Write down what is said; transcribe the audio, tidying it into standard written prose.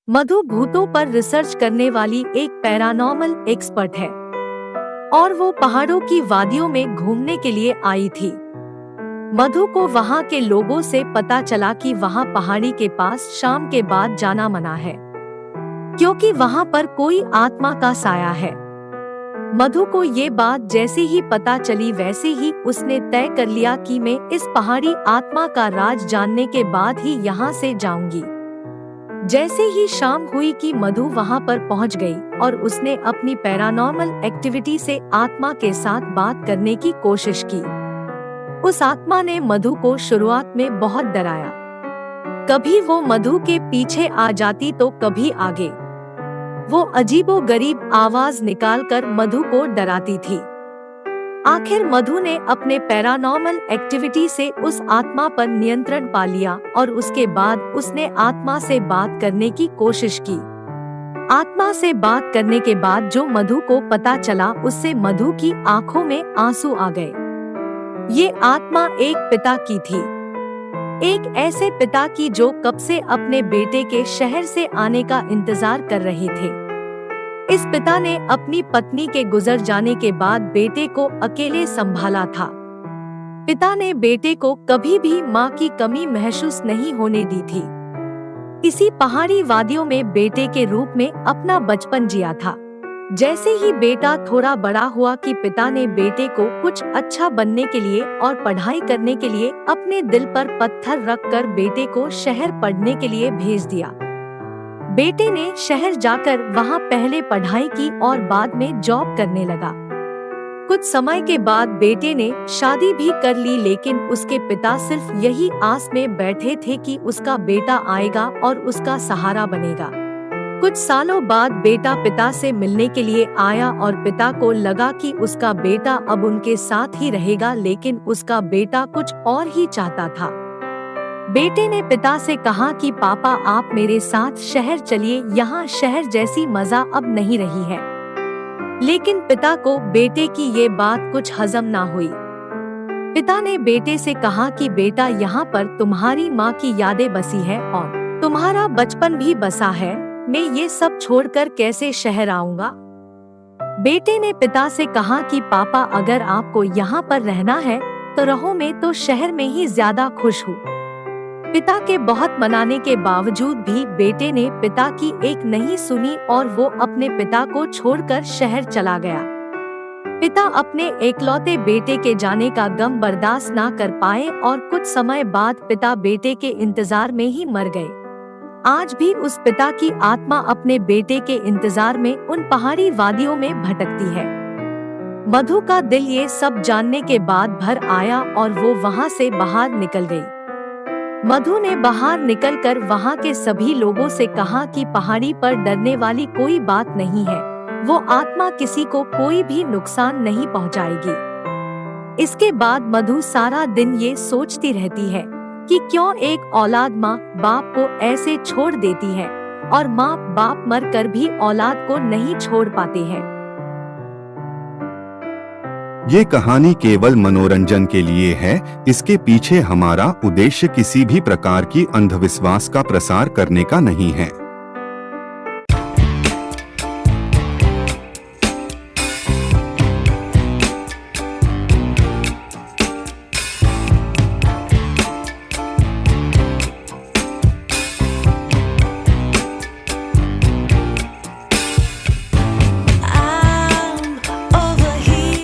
मधु भूतों पर रिसर्च करने वाली एक पैरानॉर्मल एक्सपर्ट है और वो पहाड़ों की वादियों में घूमने के लिए आई थी। मधु को वहाँ के लोगों से पता चला कि वहाँ पहाड़ी के पास शाम के बाद जाना मना है, क्योंकि वहाँ पर कोई आत्मा का साया है। मधु को ये बात जैसे ही पता चली वैसे ही उसने तय कर लिया कि मैं इस पहाड़ी आत्मा का राज जानने के बाद ही यहाँ से जाऊंगी। जैसे ही शाम हुई कि मधु वहाँ पर पहुँच गई और उसने अपनी पैरानॉर्मल एक्टिविटी से आत्मा के साथ बात करने की कोशिश की। उस आत्मा ने मधु को शुरुआत में बहुत डराया। कभी वो मधु के पीछे आ जाती तो कभी आगे। वो अजीबोगरीब आवाज निकालकर मधु को डराती थी। आखिर मधु ने अपने पैरानॉर्मल एक्टिविटी से उस आत्मा पर नियंत्रण पा लिया और उसके बाद उसने आत्मा से बात करने की कोशिश की। आत्मा से बात करने के बाद जो मधु को पता चला उससे मधु की आंखों में आंसू आ गए। ये आत्मा एक पिता की थी, एक ऐसे पिता की जो कब से अपने बेटे के शहर से आने का इंतजार कर रहे थे। इस पिता ने अपनी पत्नी के गुजर जाने के बाद बेटे को अकेले संभाला था। पिता ने बेटे को कभी भी माँ की कमी महसूस नहीं होने दी थी। इसी पहाड़ी वादियों में बेटे के रूप में अपना बचपन जिया था। जैसे ही बेटा थोड़ा बड़ा हुआ कि पिता ने बेटे को कुछ अच्छा बनने के लिए और पढ़ाई करने के लिए अपने दिल पर पत्थर रखकर बेटे को शहर पढ़ने के लिए भेज दिया। बेटे ने शहर जाकर वहां पहले पढ़ाई की और बाद में जॉब करने लगा। कुछ समय के बाद बेटे ने शादी भी कर ली, लेकिन उसके पिता सिर्फ यही आस में बैठे थे कि उसका बेटा आएगा और उसका सहारा बनेगा। कुछ सालों बाद बेटा पिता से मिलने के लिए आया और पिता को लगा कि उसका बेटा अब उनके साथ ही रहेगा, लेकिन उसका बेटा कुछ और ही चाहता था। बेटे ने पिता से कहा कि पापा आप मेरे साथ शहर चलिए, यहाँ शहर जैसी मजा अब नहीं रही है। लेकिन पिता को बेटे की ये बात कुछ हजम ना हुई। पिता ने बेटे से कहा कि बेटा यहाँ पर तुम्हारी माँ की यादें बसी है और तुम्हारा बचपन भी बसा है, मैं ये सब छोड़कर कैसे शहर आऊँगा। बेटे ने पिता से कहा कि पापा अगर आपको यहाँ पर रहना है तो रहो, मैं तो शहर में ही ज्यादा खुश हूँ। पिता के बहुत मनाने के बावजूद भी बेटे ने पिता की एक नहीं सुनी और वो अपने पिता को छोड़कर शहर चला गया। पिता अपने एकलौते बेटे के जाने का गम बर्दाश्त ना कर पाए और कुछ समय बाद पिता बेटे के इंतजार में ही मर गए। आज भी उस पिता की आत्मा अपने बेटे के इंतजार में उन पहाड़ी वादियों में भटकती है। मधु का दिल ये सब जानने के बाद भर आया और वो वहाँ से बाहर निकल गई। मधु ने बाहर निकलकर वहाँ के सभी लोगों से कहा कि पहाड़ी पर डरने वाली कोई बात नहीं है, वो आत्मा किसी को कोई भी नुकसान नहीं पहुँचाएगी। इसके बाद मधु सारा दिन ये सोचती रहती है कि क्यों एक औलाद माँ बाप को ऐसे छोड़ देती है और माँ बाप मर कर भी औलाद को नहीं छोड़ पाते हैं। ये कहानी केवल मनोरंजन के लिए है। इसके पीछे हमारा उद्देश्य किसी भी प्रकार की अंधविश्वास का प्रसार करने का नहीं है।